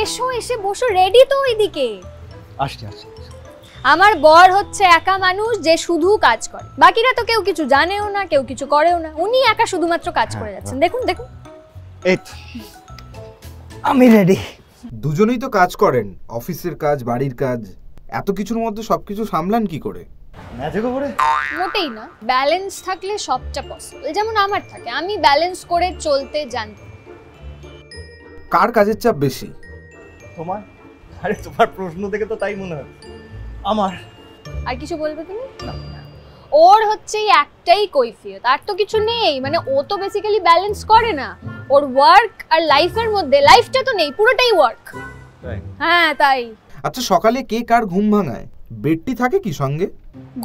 এসো, এসে বসো, রেডি তো ওইদিকে। আসছি আসছি। আমার বর হচ্ছে একা মানুষ যে শুধু কাজ করে, বাকিরা তো কেউ কিছু জানেও না, কেউ কিছু করেও না, উনি একা শুধুমাত্র কাজ করে যাচ্ছেন। দেখুন দেখুন, এই আমি রেডি। দুজনেই তো কাজ করেন, অফিসের কাজ, বাড়ির কাজ, এত কিছুর মধ্যে সবকিছু সামলান কি করে? ম্যাজিকও করে? মোটেই না, ব্যালেন্স থাকলে সবটা পসিবল। যেমন আমার থাকে, আমি ব্যালেন্স করে চলতে জানি। কার কাজের চাপ বেশি? তোমার? আরে তোমার প্রশ্ন থেকে তো তাই মনে হয়। আমার। আর কিছু বলবে তুমি? ওর হচ্ছে একটাই কৈফিয়ত, আর তো কিছু নেই। মানে ও তো বেসিক্যালি ব্যালেন্স করে না, ওর ওয়ার্ক আর লাইফের মধ্যে লাইফটা তো নেই, পুরোটাই ওয়ার্ক। হ্যাঁ তাই। আচ্ছা, সকালে কে কার ঘুম ভাঙায়? বেডটি থাকে কি সঙ্গে?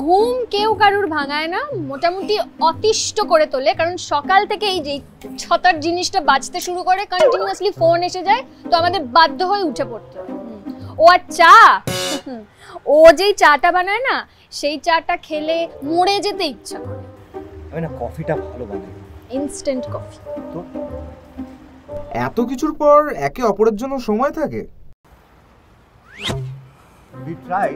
ঘুম কেউ কারুর ভাঙায় না, মোটামুটি অতিষ্ঠ করে তোলে। কারণ সকাল থেকে এই যে ছতার জিনিসটা বাজতে শুরু করে, কন্টিনিউয়াসলি ফোন এসে যায়, তো আমাদের বাধ্য হয়ে উঠে পড়তে হয়। ও আর চা, ও যেই চাটা বানায় না, সেই চাটা খেলে মরে যেতে ইচ্ছা করে। আমি না কফিটা ভালো বানাই, ইনস্ট্যান্ট কফি। তো এত কিছুর পর একে অপরের জন্য সময় থাকে? We try.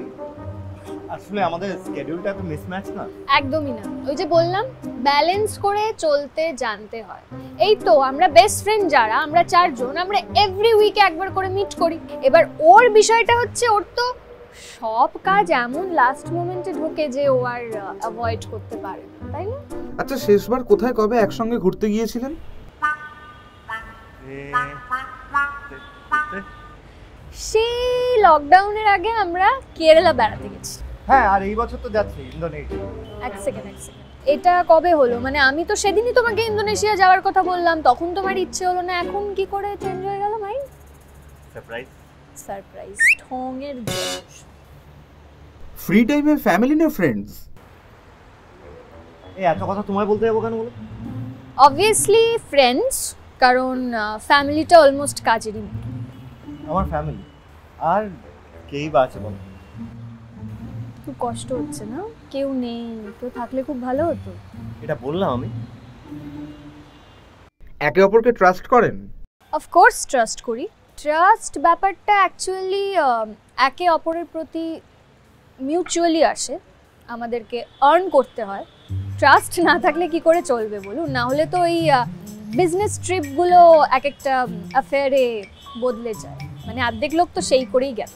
আসলে আমাদের শিডিউলটা তো মিসম্যাচ না। একদমই না, ওই যে বললাম ব্যালেন্স করে চলতে জানতে হয়। এই তো আমরা বেস্ট ফ্রেন্ড যারা, আমরা চারজন, আমরা এভরি উইকে একবার করে মিট করি। এবার ওর বিষয়টা হচ্ছে, ওর তো সব কাজ এমন লাস্ট মোমেন্টে ঢোকে যে ও আর অ্যাভয়েড করতে পারে না, তাই না? আচ্ছা, শেষবার কোথায় কবে একসঙ্গে ঘুরতে গিয়েছিলেন? সেই লকডাউনের আগে আমরা কেরালা বেড়াতে গেছি। হ্যাঁ, আর এই বছর তো যাচ্ছি ইন্দোনেশিয়া। এক সেকেন্ড। এটা কবে হলো? মানে আমি তো সেদিনই তোমাকে ইন্দোনেশিয়া যাওয়ার কথা বললাম, তখন তোমার ইচ্ছে হলো না, এখন কি করে চেঞ্জ হয়ে গেল ভাই? সারপ্রাইজ ঠঙের দোষ। ফ্রি টাইমে ফ্যামিলি না ফ্রেন্ডস? এই এত কথা তোমায় বলতে যাবো কেন বলো? অবভিয়াসলি ফ্রেন্ডস, কারণ ফ্যামিলিটা অলমোস্ট কাজেরই মতো। আমার ফ্যামিলি আর কেই বা আছে বলো? খুব কষ্ট হচ্ছে না? কেউ নেই, কেউ থাকলে খুব ভালো হতো। এটা বললাম আমি। একে অপরকে ট্রাস্ট করেন? অফকোর্স ট্রাস্ট করি। ট্রাস্ট ব্যাপারটা অ্যাকচুয়ালি একে অপরের প্রতি মিউচুয়ালি আসে, আমাদেরকে আর্ন করতে হয়। ট্রাস্ট না থাকলে কি করে চলবে বলুন? না হলে তো এই বিজনেস ট্রিপগুলো এক একটা অ্যাফেয়ারে বদলে যায়। মানে অর্ধেক লোক তো সেই করেই গেল।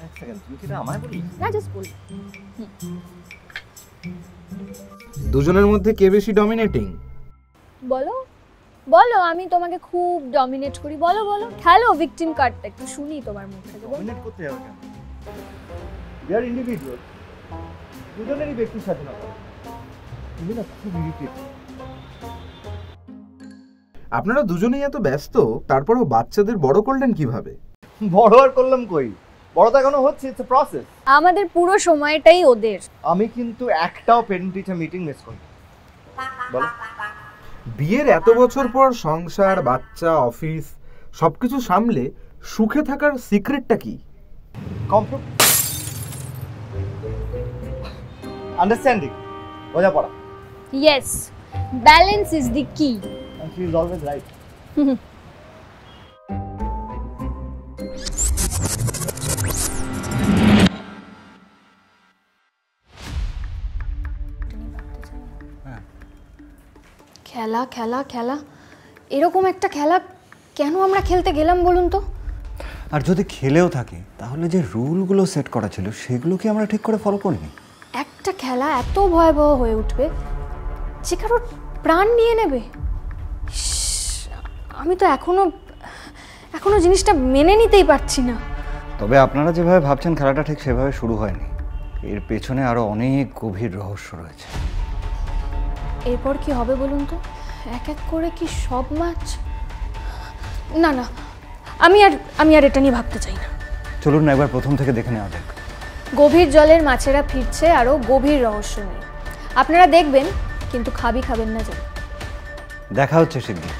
এক সেকেন্ড, তুমি কি এটা আমায় বলি? না, জাস্ট বলি। দুজনের মধ্যে কে বেশি ডমিনেটিং? বলো বলো, আমি তোমাকে খুব ডমিনেট করি। বলো বলো, খেলো ভিকটিম কার্ডটা, একটু শুনি তোমার মুখ থেকে। ডমিনেট করতে যাবে কেন? উই আর ইন্ডিভিজুয়াল, দুজনেরই ব্যক্তি স্বাধীনতা। তুমি না খুব ইরিটেট। আপনারা দুজনেই এত ব্যস্ত, তারপরেও বাচ্চাদের বড় করলেন কিভাবে? বড় আর করলাম কই, বড় তো এখনো হচ্ছে, ইটস এ প্রসেস। আমাদের পুরো সময়টাই ওদের। আমি কিন্তু একটাও পেরেন্ট টিচার মিটিং মিস করি। বলো, বিয়ের এত বছর পর সংসার, বাচ্চা, অফিস সবকিছু সামলে সুখে থাকার সিক্রেটটা কি? আন্ডারস্ট্যান্ডিং, বোঝাপড়া। ইয়েস, ব্যালেন্স ইজ দি কি। And she is always right. খেলা খেলা খেলা, এরকম একটা খেলা কেন আমরা খেলতে গেলাম বলুন তো? আর যদি খেলেও থাকে তাহলে যে রুলগুলো সেট করা ছিল সেগুলো কি আমরা ঠিক করে ফলো করিনি? একটা খেলা এত ভয়াবহ হয়ে উঠবে যে কারোর প্রাণ নিয়ে নেবে। আমি তো এখনো জিনিসটা মেনে নিতেই পারছি না। তবে আপনারা যেভাবে ভাবছেন খেলাটা ঠিক সেভাবে শুরু হয়নি, এর পেছনে আরো অনেক গভীর রহস্য রয়েছে। এরপর কি হবে বলুন তো? এক এক করে কি সব মাছ? না না, আমি আর এটা নিয়ে ভাবতে চাই না। চলুন না একবার প্রথম থেকে দেখে নেওয়া যাক। গভীর জলের মাছেরা ফিরছে আরো গভীর রহস্য নিয়ে। আপনারা দেখবেন, কিন্তু খাবেন না যেন। দেখা হচ্ছে শিগগির।